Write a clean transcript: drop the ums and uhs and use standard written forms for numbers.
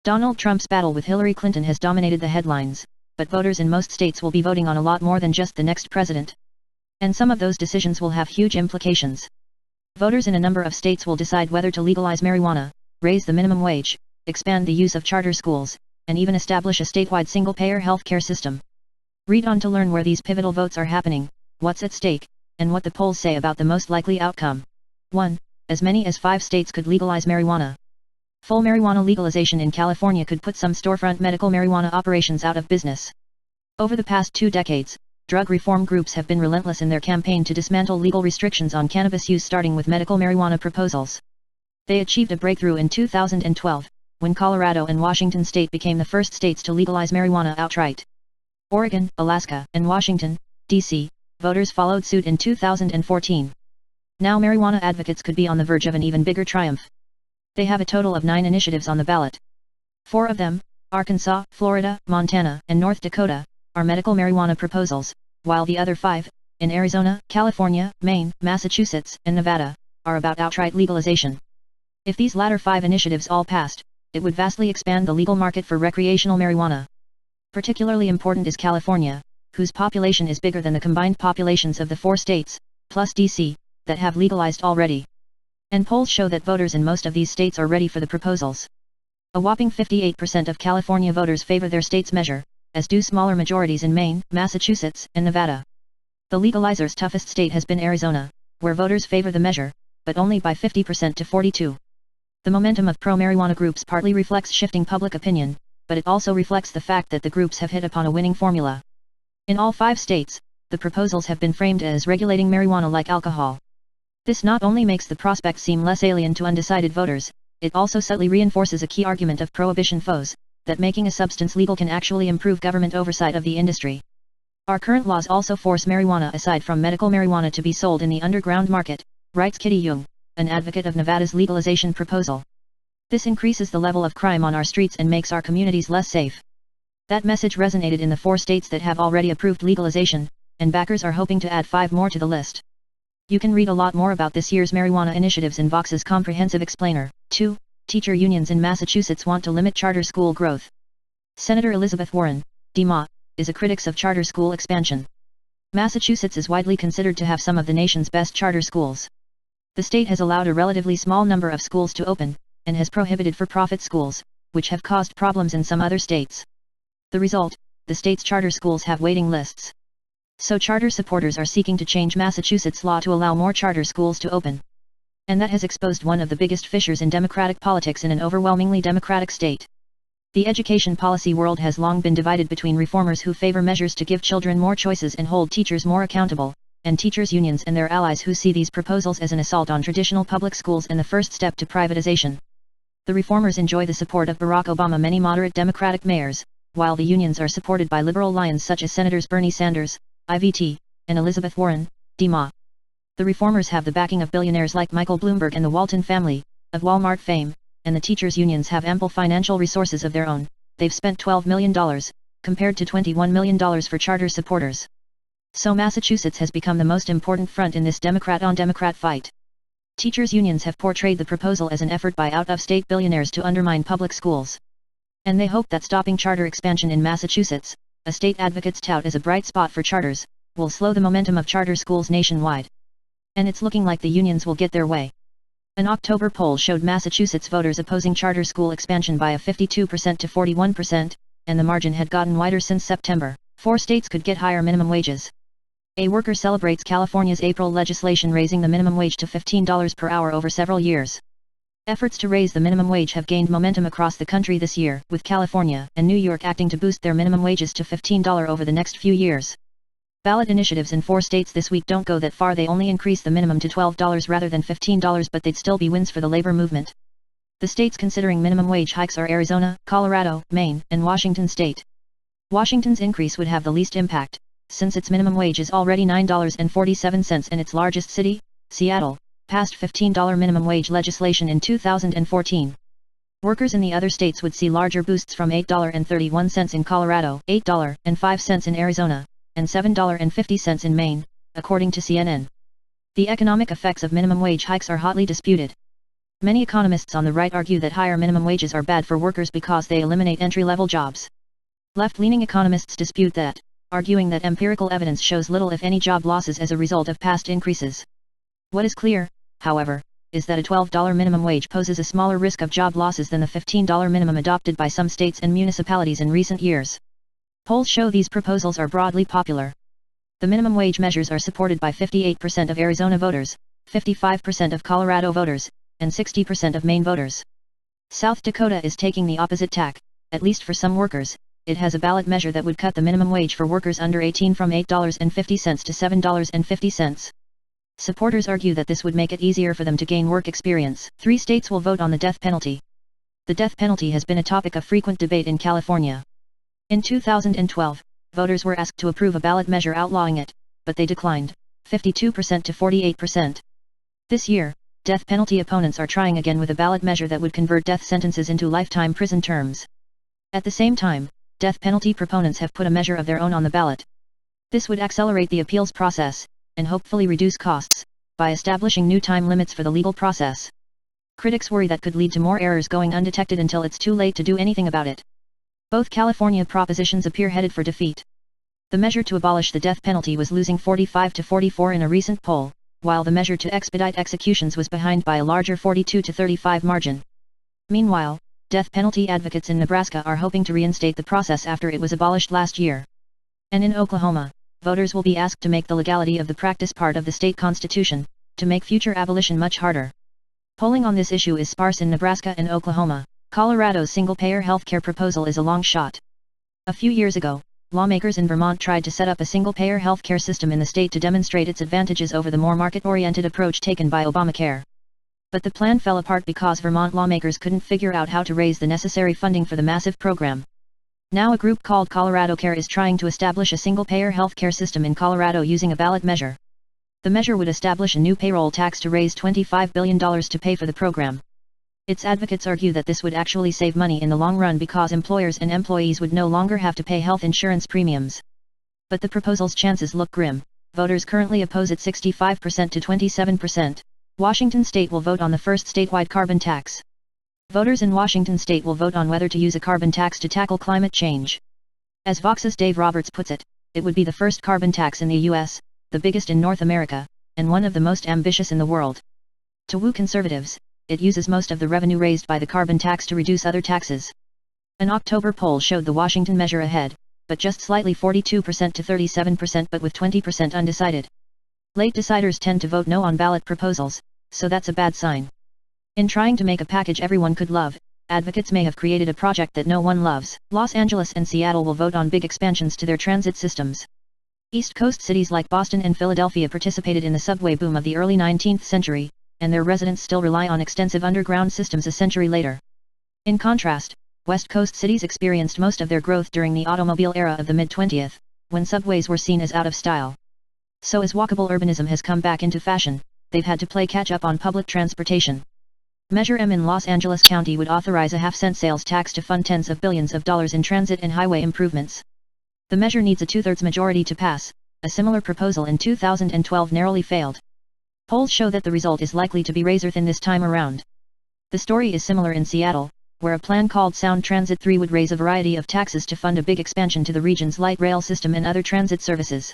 Donald Trump's battle with Hillary Clinton has dominated the headlines, but voters in most states will be voting on a lot more than just the next president. And some of those decisions will have huge implications. Voters in a number of states will decide whether to legalize marijuana, raise the minimum wage, expand the use of charter schools, and even establish a statewide single-payer healthcare system. Read on to learn where these pivotal votes are happening, what's at stake, and what the polls say about the most likely outcome. 1. As many as 5 states could legalize marijuana. Full marijuana legalization in California could put some storefront medical marijuana operations out of business. Over the past 2 decades, drug reform groups have been relentless in their campaign to dismantle legal restrictions on cannabis use, starting with medical marijuana proposals. They achieved a breakthrough in 2012, when Colorado and Washington state became the first states to legalize marijuana outright. Oregon, Alaska, and Washington, D.C., voters followed suit in 2014. Now marijuana advocates could be on the verge of an even bigger triumph. They have a total of 9 initiatives on the ballot. 4 of them, Arkansas, Florida, Montana, and North Dakota, are medical marijuana proposals, while the other 5, in Arizona, California, Maine, Massachusetts, and Nevada, are about outright legalization. If these latter 5 initiatives all passed, it would vastly expand the legal market for recreational marijuana. Particularly important is California, whose population is bigger than the combined populations of the 4 states, plus D.C., that have legalized already. And polls show that voters in most of these states are ready for the proposals. A whopping 58% of California voters favor their state's measure, as do smaller majorities in Maine, Massachusetts, and Nevada. The legalizer's toughest state has been Arizona, where voters favor the measure, but only by 50% to 42%. The momentum of pro-marijuana groups partly reflects shifting public opinion, but it also reflects the fact that the groups have hit upon a winning formula. In all 5 states, the proposals have been framed as regulating marijuana like alcohol. This not only makes the prospect seem less alien to undecided voters, it also subtly reinforces a key argument of prohibition foes, that making a substance legal can actually improve government oversight of the industry. Our current laws also force marijuana aside from medical marijuana to be sold in the underground market, writes Kitty Jung, an advocate of Nevada's legalization proposal. This increases the level of crime on our streets and makes our communities less safe. That message resonated in the 4 states that have already approved legalization, and backers are hoping to add 5 more to the list. You can read a lot more about this year's marijuana initiatives in Vox's comprehensive explainer. 2. Teacher unions in Massachusetts want to limit charter school growth. Senator Elizabeth Warren, D.Ma, is a critic of charter school expansion. Massachusetts is widely considered to have some of the nation's best charter schools. The state has allowed a relatively small number of schools to open, and has prohibited for-profit schools, which have caused problems in some other states. The result, the state's charter schools have waiting lists. So charter supporters are seeking to change Massachusetts' law to allow more charter schools to open. And that has exposed one of the biggest fissures in democratic politics in an overwhelmingly democratic state. The education policy world has long been divided between reformers who favor measures to give children more choices and hold teachers more accountable, and teachers' unions and their allies who see these proposals as an assault on traditional public schools and the first step to privatization. The reformers enjoy the support of Barack Obama's many moderate Democratic mayors, while the unions are supported by liberal lions such as Senators Bernie Sanders, IVT, and Elizabeth Warren, D.Ma. The reformers have the backing of billionaires like Michael Bloomberg and the Walton family, of Walmart fame, and the teachers' unions have ample financial resources of their own. They've spent $12 million, compared to $21 million for charter supporters. So Massachusetts has become the most important front in this Democrat-on-Democrat fight. Teachers' unions have portrayed the proposal as an effort by out-of-state billionaires to undermine public schools. And they hope that stopping charter expansion in Massachusetts, a state advocates tout as a bright spot for charters, will slow the momentum of charter schools nationwide. And it's looking like the unions will get their way. An October poll showed Massachusetts voters opposing charter school expansion by a 52% to 41%, and the margin had gotten wider since September. 4 states could get higher minimum wages. A worker celebrates California's April legislation raising the minimum wage to $15 per hour over several years. Efforts to raise the minimum wage have gained momentum across the country this year, with California and New York acting to boost their minimum wages to $15 over the next few years. Ballot initiatives in 4 states this week don't go that far. They only increase the minimum to $12 rather than $15, but they'd still be wins for the labor movement. The states considering minimum wage hikes are Arizona, Colorado, Maine, and Washington state. Washington's increase would have the least impact, since its minimum wage is already $9.47 and its largest city, Seattle, passed $15 minimum wage legislation in 2014. Workers in the other states would see larger boosts from $8.31 in Colorado, $8.05 in Arizona, and $7.50 in Maine, according to CNN. The economic effects of minimum wage hikes are hotly disputed. Many economists on the right argue that higher minimum wages are bad for workers because they eliminate entry-level jobs. Left-leaning economists dispute that, arguing that empirical evidence shows little if any job losses as a result of past increases. What is clear, however, is that a $12 minimum wage poses a smaller risk of job losses than the $15 minimum adopted by some states and municipalities in recent years. Polls show these proposals are broadly popular. The minimum wage measures are supported by 58% of Arizona voters, 55% of Colorado voters, and 60% of Maine voters. South Dakota is taking the opposite tack. At least for some workers, it has a ballot measure that would cut the minimum wage for workers under 18 from $8.50 to $7.50. Supporters argue that this would make it easier for them to gain work experience. 3 states will vote on the death penalty. The death penalty has been a topic of frequent debate in California. In 2012, voters were asked to approve a ballot measure outlawing it, but they declined, 52% to 48%. This year, death penalty opponents are trying again with a ballot measure that would convert death sentences into lifetime prison terms. At the same time, death penalty proponents have put a measure of their own on the ballot. This would accelerate the appeals process, and hopefully reduce costs, by establishing new time limits for the legal process. Critics worry that could lead to more errors going undetected until it's too late to do anything about it. Both California propositions appear headed for defeat. The measure to abolish the death penalty was losing 45 to 44 in a recent poll, while the measure to expedite executions was behind by a larger 42 to 35 margin. Meanwhile, death penalty advocates in Nebraska are hoping to reinstate the process after it was abolished last year. And in Oklahoma, voters will be asked to make the legality of the practice part of the state constitution, to make future abolition much harder. Polling on this issue is sparse in Nebraska and Oklahoma. Colorado's single-payer healthcare proposal is a long shot. A few years ago, lawmakers in Vermont tried to set up a single-payer healthcare system in the state to demonstrate its advantages over the more market-oriented approach taken by Obamacare. But the plan fell apart because Vermont lawmakers couldn't figure out how to raise the necessary funding for the massive program. Now a group called Colorado Care is trying to establish a single-payer healthcare system in Colorado using a ballot measure. The measure would establish a new payroll tax to raise $25 billion to pay for the program. Its advocates argue that this would actually save money in the long run because employers and employees would no longer have to pay health insurance premiums. But the proposal's chances look grim. Voters currently oppose it 65% to 27%. Washington state will vote on the first statewide carbon tax. Voters in Washington state will vote on whether to use a carbon tax to tackle climate change. As Vox's Dave Roberts puts it, it would be the first carbon tax in the U.S., the biggest in North America, and one of the most ambitious in the world. To woo conservatives, it uses most of the revenue raised by the carbon tax to reduce other taxes. An October poll showed the Washington measure ahead, but just slightly 42% to 37% but with 20% undecided. Late deciders tend to vote no on ballot proposals, so that's a bad sign. In trying to make a package everyone could love, advocates may have created a project that no one loves. Los Angeles and Seattle will vote on big expansions to their transit systems. East Coast cities like Boston and Philadelphia participated in the subway boom of the early 19th century, and their residents still rely on extensive underground systems a century later. In contrast, West Coast cities experienced most of their growth during the automobile era of the mid-20th, when subways were seen as out of style. So as walkable urbanism has come back into fashion, they've had to play catch-up on public transportation. Measure M in Los Angeles County would authorize a half-cent sales tax to fund tens of billions of dollars in transit and highway improvements. The measure needs a two-thirds majority to pass. A similar proposal in 2012 narrowly failed. Polls show that the result is likely to be razor-thin this time around. The story is similar in Seattle, where a plan called Sound Transit 3 would raise a variety of taxes to fund a big expansion to the region's light rail system and other transit services.